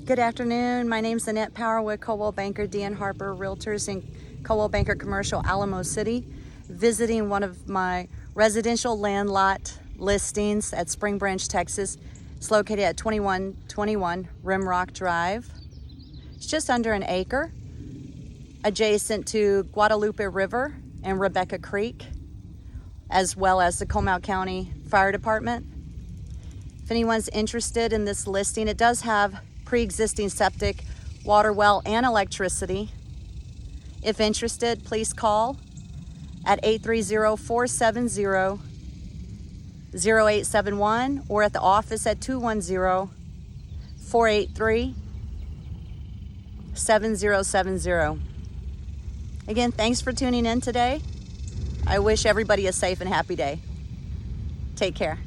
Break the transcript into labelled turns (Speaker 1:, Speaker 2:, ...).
Speaker 1: Good afternoon. My name's Annette Power with Coldwell Banker D.N. Harper Realtors in Coldwell Banker Commercial, Alamo City, visiting one of my residential land lot listings at Spring Branch, Texas. It's located at 2121 Rimrock Drive. It's just under an acre, adjacent to Guadalupe River and Rebecca Creek, as well as the Comal County Fire Department. If anyone's interested in this listing, it does have pre-existing septic, water well, and electricity. If interested, please call at 830-470-0871 or at the office at 210-483-7070. Again, thanks for tuning in today. I wish everybody a safe and happy day. Take care.